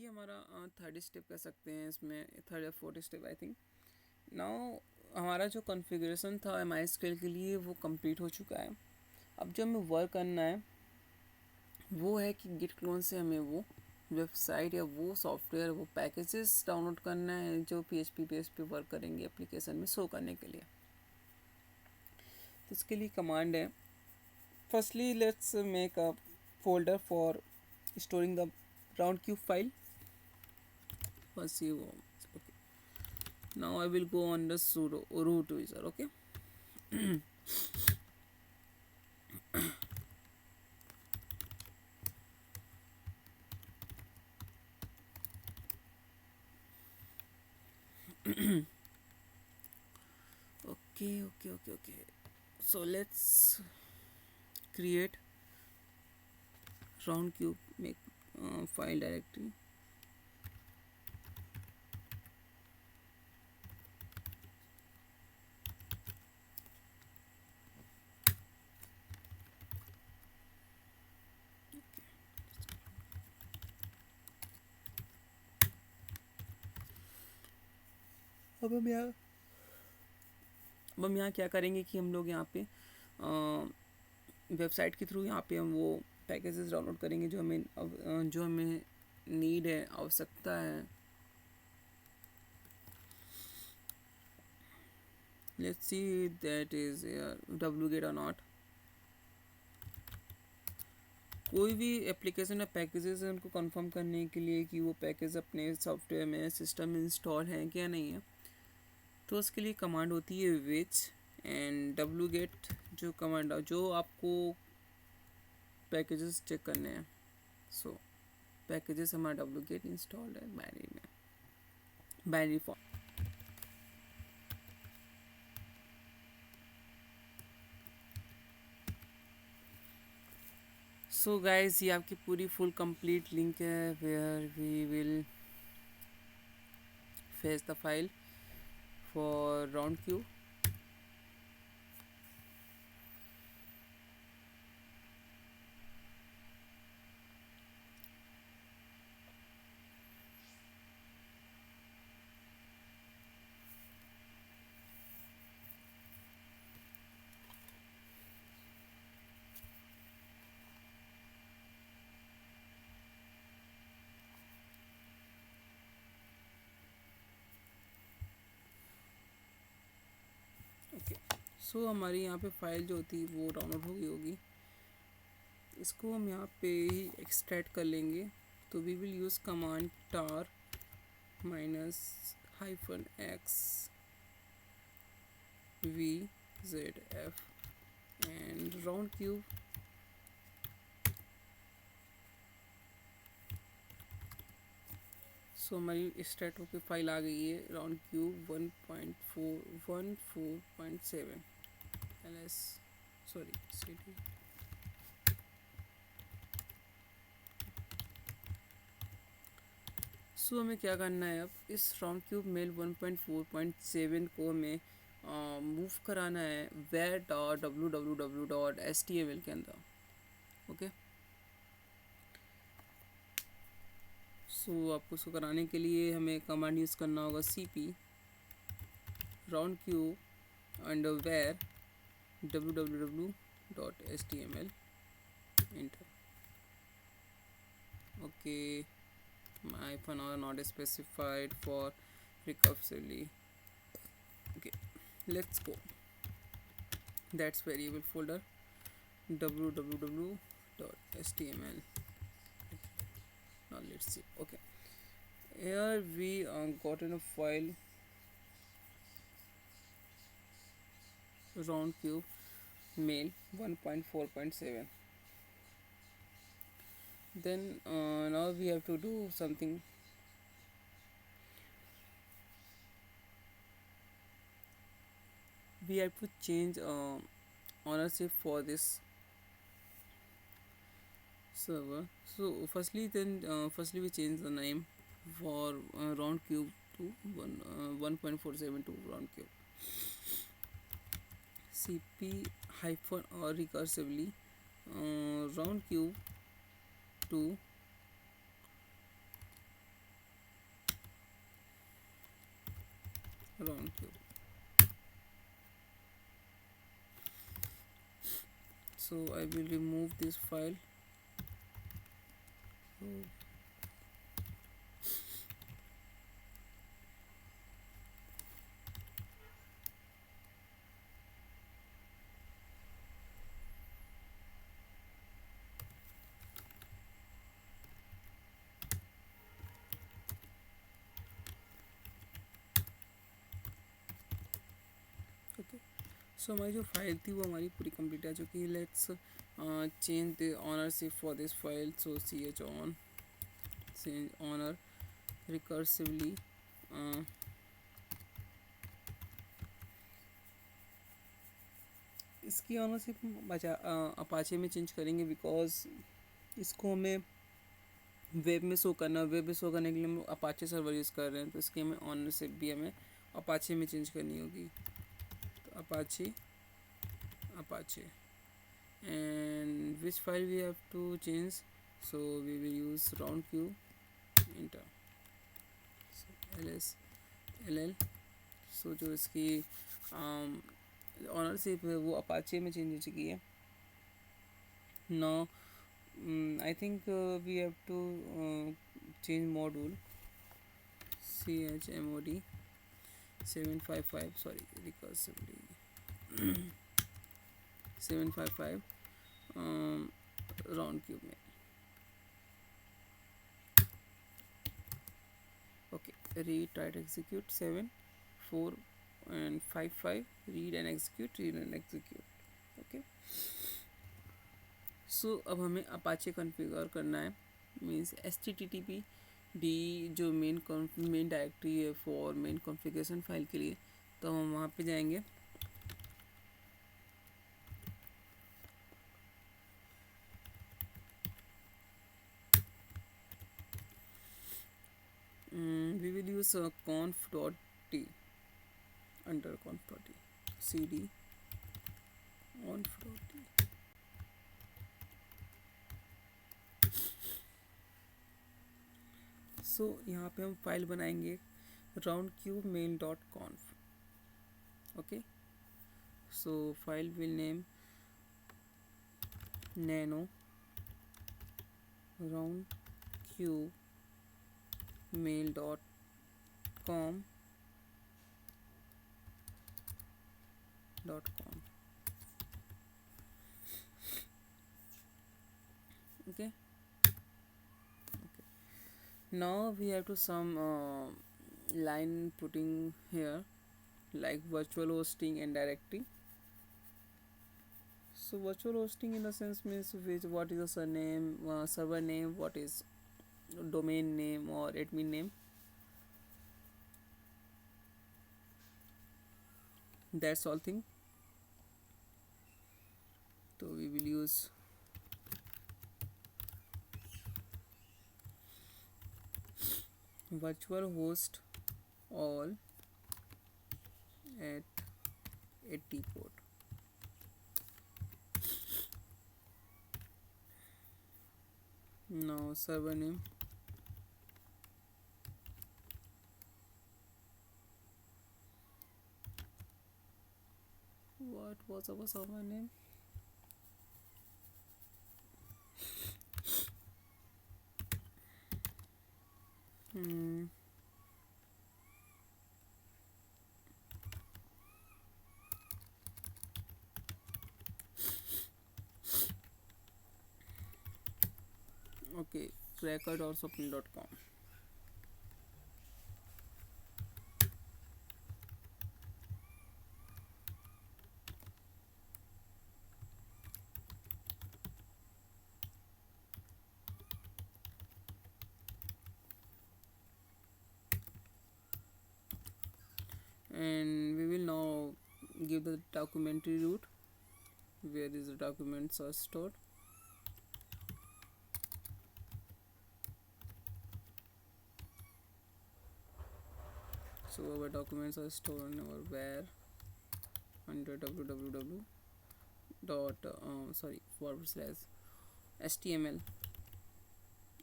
हमारा third step कह सकते हैं इसमें, थर्ड या fourth step I think. Now हमारा जो कॉन्फ़िगरेशन था MySQL के लिए वो कंप्लीट हो चुका है। अब जो हमें वर्क करना है वो है कि गिट क्लोन से हमें वो वेबसाइट या वो सॉफ्टवेयर, वो पैकेजेस डाउनलोड करना है जो PHP बेस पे वर्क करेंगे एप्लीकेशन में शो करने के लिए। तो इसके लिए कमांड है, firstly let's make a folder for storing the Roundcube file. बस ये वो okay. Now I will go on the sudo root user, okay. Okay. So let's create Roundcube, make file directory. अब हम यहाँ क्या करेंगे कि हम लोग यहाँ पे वेबसाइट के थ्रू यहाँ पे हम वो पैकेजेस डाउनलोड करेंगे जो हमें नीड है, आवश्यकता है। Let's see that is wget or not। कोई भी एप्लीकेशन या पैकेजेस है उनको कंफर्म करने के लिए कि वो पैकेज अपने सॉफ्टवेयर में, सिस्टम में इंस्टॉल है क्या नहीं है, तो उसके लिए कमांड होती है विच एंड wget। जो कमांड जो आपको पैकेजेस चेक करने हैं, सो पैकेजेस हमारा wget इंस्टॉल्ड है बाइनरी में, बाइनरी फॉर्म। सो गाइस ये आपकी पूरी फुल कंप्लीट लिंक है where we will fetch the file for Roundcube. Okay, so हमारी यहाँ पे फाइल जो होती है वो डाउनलोड हो गई होगी। इसको हम यहाँ पे ही एक्सट्रैक्ट कर लेंगे। तो we will use command tar --x vzf and Roundcube. So हमारी एक्सट्रैक्ट होकर फाइल आ गई है Roundcube 1.4.14.7 ls sorry cd। So हमें क्या करना है, अब इस राउंडक्यूब मेल 1.4.7 को हमें मूव कराना है www.html के अंदर, ओके। सो आपको उसको कराने के लिए हमें कमांड यूज़ करना होगा cp roundcube underware www.html enter। Okay, hyphen are not specified for recursively। okay, let's go that's variable folder www.html। now let's see, okay, here we gotten a file roundcube mail 1.4.7। then now we have to do something। we have to change ownership for this server। so firstly we change the name for roundcube to 1.47 to roundcube cp hyphen or recursively roundcube to Roundcube. So I will remove this file. Okay, so हमारी जो file थी वो हमारी पूरी complete आ चुकी है. Let's change the ownership for this file. So chown change owner recursively. इसकी ownership बचा अपाचे में चेंज करेंगे, बिकॉज इसको हमें वेब में शो करना है. वेब में शो करने के लिए हम अपाचे सर्वर यूज़ कर रहे हैं, तो इसकी हमें ऑनरशिप भी हमें अपाचे में चेंज करनी होगी. तो Apache and which file we have to change, so we will use roundcube enter ls ll. so जो इसकी ऑनरशिप है वो अपाचे में चेंज हो चुकी है. now I think we have to change module chmod 755 sorry recursively 755 roundcube में. okay, read write execute 7 4 and 5 read and execute okay. so अब हमें अपाचे कॉन्फ़िगर करना है. मीन्स http डी जो मेन डायरेक्टरी है फॉर मेन कॉन्फ़िगरेशन फाइल के लिए, तो हम वहाँ पे जाएंगे. we will use conf.t under conf.t cd conf.t. so यहाँ पे हम फाइल बनाएंगे roundcube.mail.conf. okay, so file will name nano roundcube mail.com. okay, now we have to some line putting here like virtual hosting and directory. so virtual hosting in the sense means what is the surname, server name, what is domain name or admin name, that's all thing. so we will use virtual host all at 80 port. now server name what was our server name, okay, cracker.swapnil.com. and we will now give the documentary root where is the documents are stored. so our documents are stored in our where under www dot / html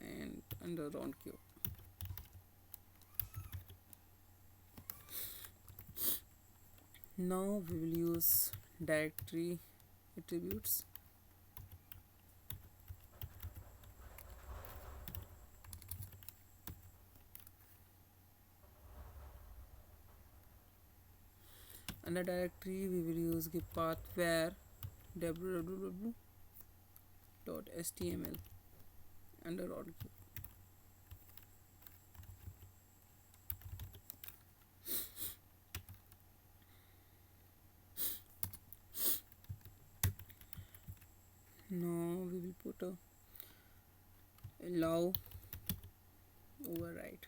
and under roundcube. Now we will use directory attributes. Under directory we will use the path where www.html under Roundcube. Now we will put a allow override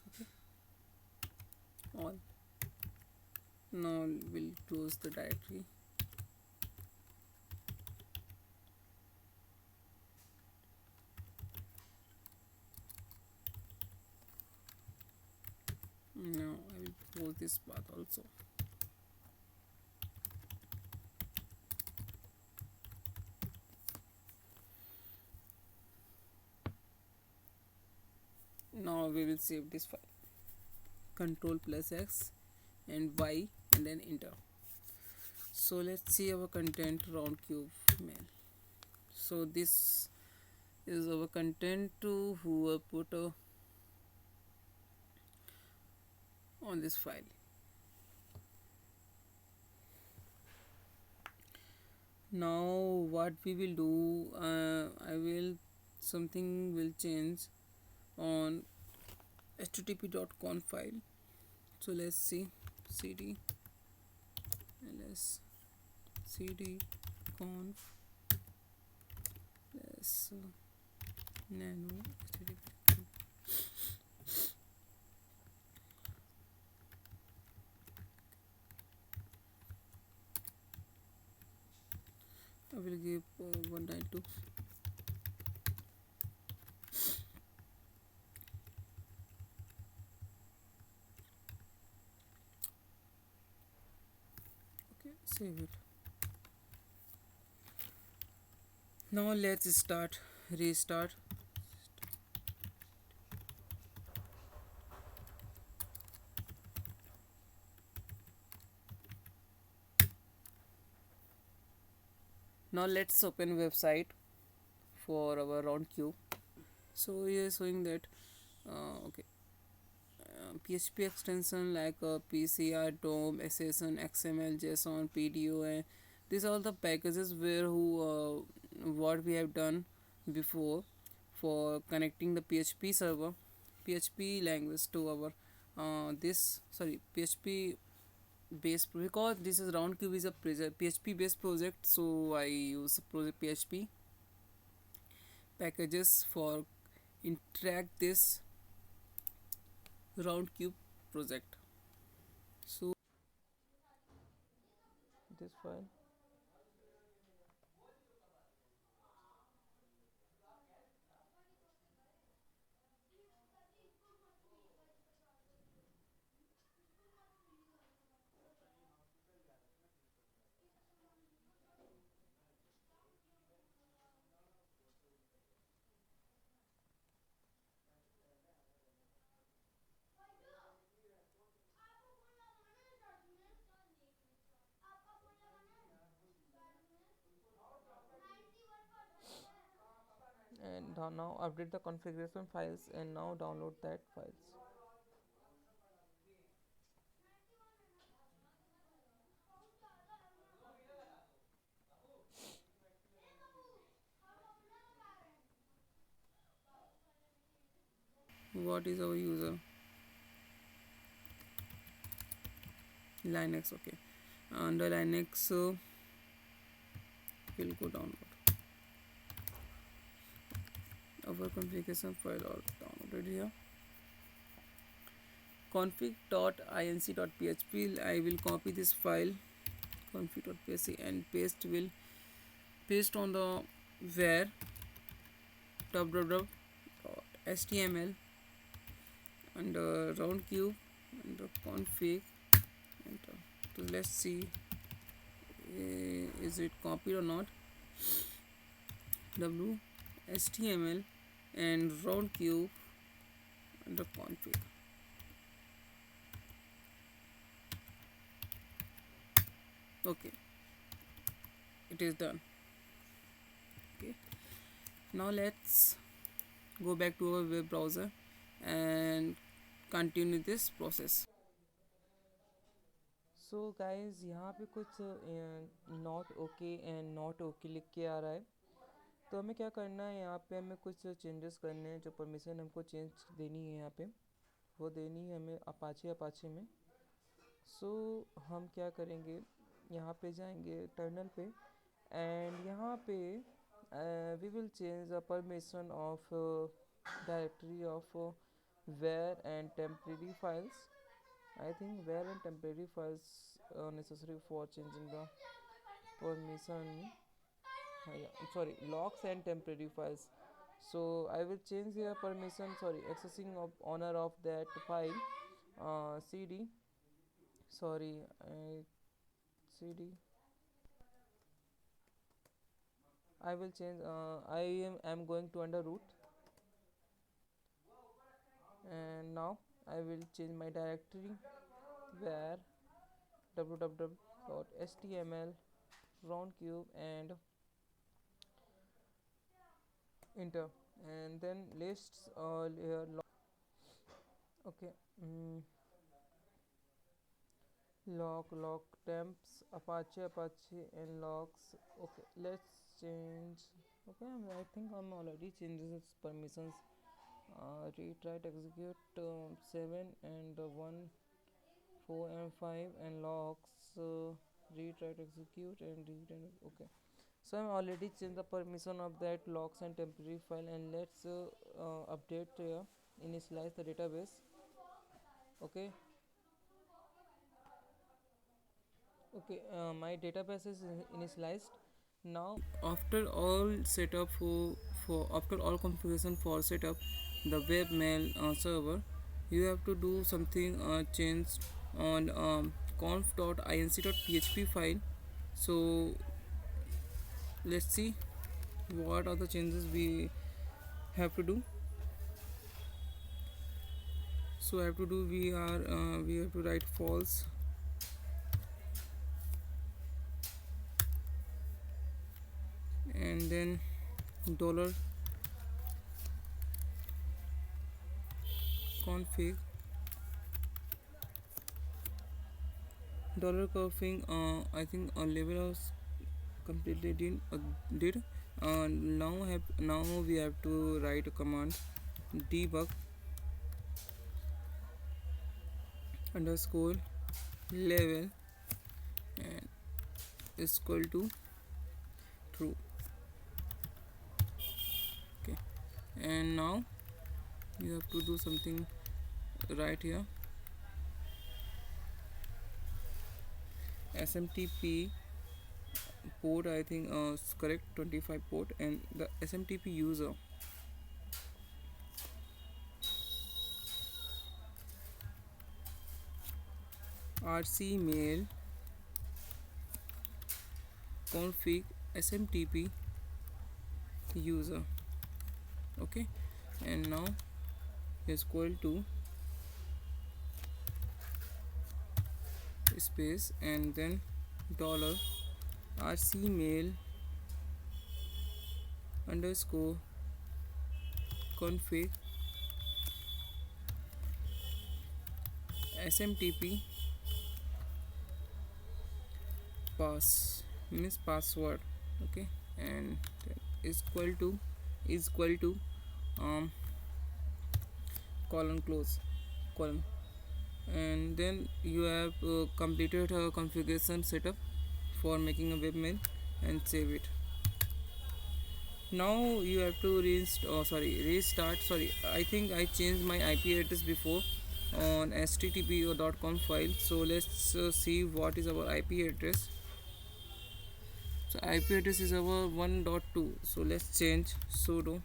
okay, all. Now we'll close the directory. Now I will close this path also. Now we will save this file. Control plus X and Y and then enter. So let's see our content Roundcube mail. So this is our content to who put on this file. Now what we will do, something will change on http.conf file. So let's see cd ls cd conf plus nano http. I will give 192. Okay, save it. Now let's restart. Now let's open website for our Roundcube. So here is showing that okay, PHP extension like PCR, DOM, SSN, XML, JSON, PDO, and these are all the packages where what we have done before for connecting the PHP server, PHP language to our PHP base, because this is Roundcube is a PHP based project, so I use project PHP packages for interact this Roundcube project. So this file, and now update the configuration files and now download that files. What is our user? Linux. Okay, under Linux we'll go download our configuration file or downloaded here. config.inc.php. I will copy this file config.php and paste on the where www.html under Roundcube under config. So let's see is it copied or not. HTML and Roundcube under config. Okay, it is done. Okay, now let's go back to our web browser and continue this process. So guys यहाँ पे कुछ not okay and not okay लिख के आ रहा है, तो हमें क्या करना है, यहाँ पे हमें कुछ चेंजेस करने हैं। जो परमिशन हमको चेंज देनी है यहाँ पे, वो देनी है हमें अपाचे में। सो हम क्या करेंगे, यहाँ पे जाएंगे टर्मिनल पे, एंड यहाँ पे we will change the permission of directory of where and temporary files. I think where and temporary files are necessary for changing the permission. Yeah, sorry, locks and temporary files. So I will change here permission, sorry, accessing of owner of that file, cd, sorry, cd. I will change, I am going to under root, and now I will change my directory where www.html roundcube and enter, and then lists here okay, log temps apache and logs. Okay, let's change. Okay, I think I'm already changing its permissions. Read, write, execute 7 and 1, 4 and 5, and logs read, write, execute and read and okay. So I'm already changed the permission of that logs and temporary file, and let's update initialize the database. Okay, okay, my database is initialized now. After all setup for after all configuration for setup the webmail server, you have to do something change on conf.inc.php file. So let's see what are the changes we have to do. So we have to write false, and then dollar config $config. I think level was completely did. Now we have to write a command debug underscore level and is equal to true. Okay, and now you have to do something right here. SMTP port, I think is correct, 25 port, and the SMTP user rcmail config SMTP user. Okay, and now is equal to space and then dollar rcmail underscore config smtp pass means password. Okay, and is equal to colon close colon, and then you have completed a configuration setup for making a webmail and save it. Now you have to restart. Sorry, I think I changed my IP address before on http.com file. So let's see what is our IP address. So IP address is our 1.2. So let's change sudo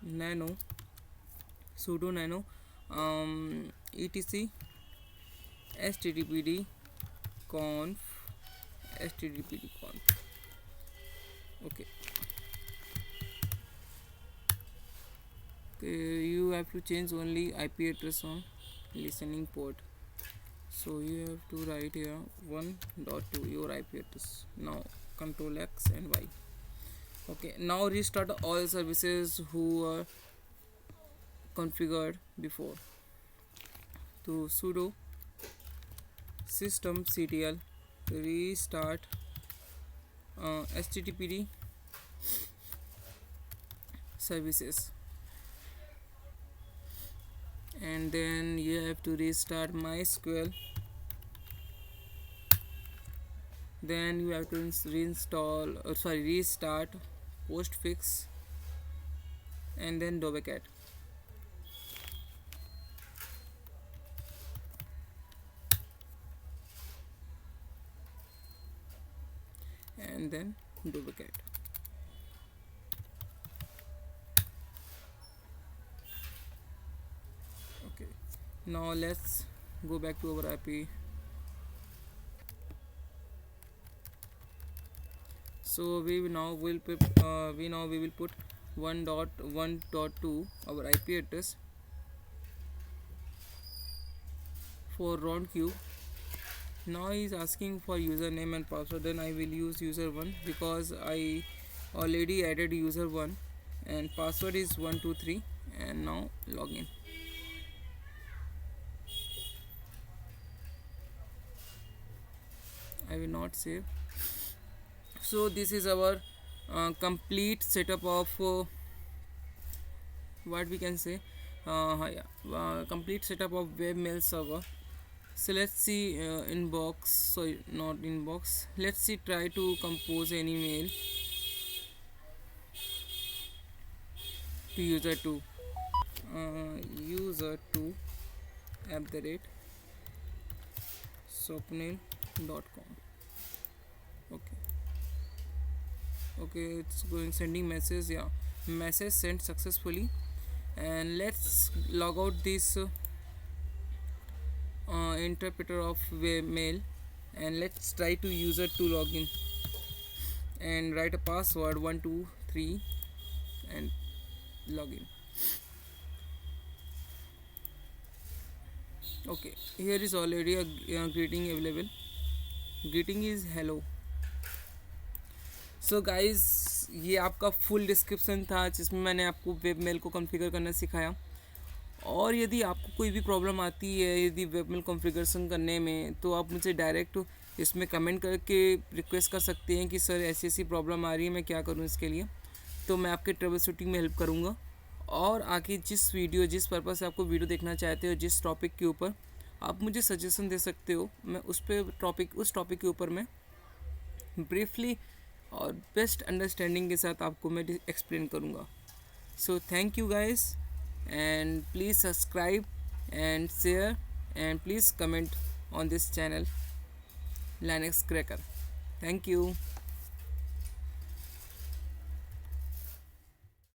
nano etc httpd conf. Okay, Okay, you have to change only IP address on listening port. So you have to write here 1.2 your IP address. Now control X and Y. Okay, now restart all services who are configured before. To sudo systemctl restart httpd services, and then you have to restart mysql. Then you have to restart postfix, and then dobecat. And then dobecat. Okay, now let's go back to our IP. So we will put 1.1.2 our IP address for Roundcube. Now he is asking for username and password. Then I will use user1 because I already added user1, and password is 123. And now login. I will not save. So this is our complete setup of what we can say complete setup of webmail server. So let's see inbox, sorry, not inbox. Let's see, try to compose any mail to user2 user2 @swapnil.com. Okay, okay, it's going sending message. Yeah, message sent successfully. And let's log out this interpreter of webmail, and let's try to user to login and write a password 123 and login. Okay, here is already a greeting available. Greeting is hello. So guys, ये आपका full description था जिसमें मैंने आपको webmail को configure करना सिखाया. और यदि आपको कोई भी प्रॉब्लम आती है यदि वेबमेल कॉन्फ़िगरेशन करने में, तो आप मुझे डायरेक्ट इसमें कमेंट करके रिक्वेस्ट कर सकते हैं कि सर ऐसी ऐसी प्रॉब्लम आ रही है, मैं क्या करूं इसके लिए. तो मैं आपके ट्रबल शूटिंग में हेल्प करूंगा. और आगे जिस पर्पज़ से आपको वीडियो देखना चाहते हो, जिस टॉपिक के ऊपर आप मुझे सजेशन दे सकते हो, मैं उस टॉपिक के ऊपर मैं ब्रीफली और बेस्ट अंडरस्टैंडिंग के साथ आपको मैं एक्सप्लेन करूँगा. So thank you guys, and please subscribe and share, and please comment on this channel Linux Cracker. Thank you.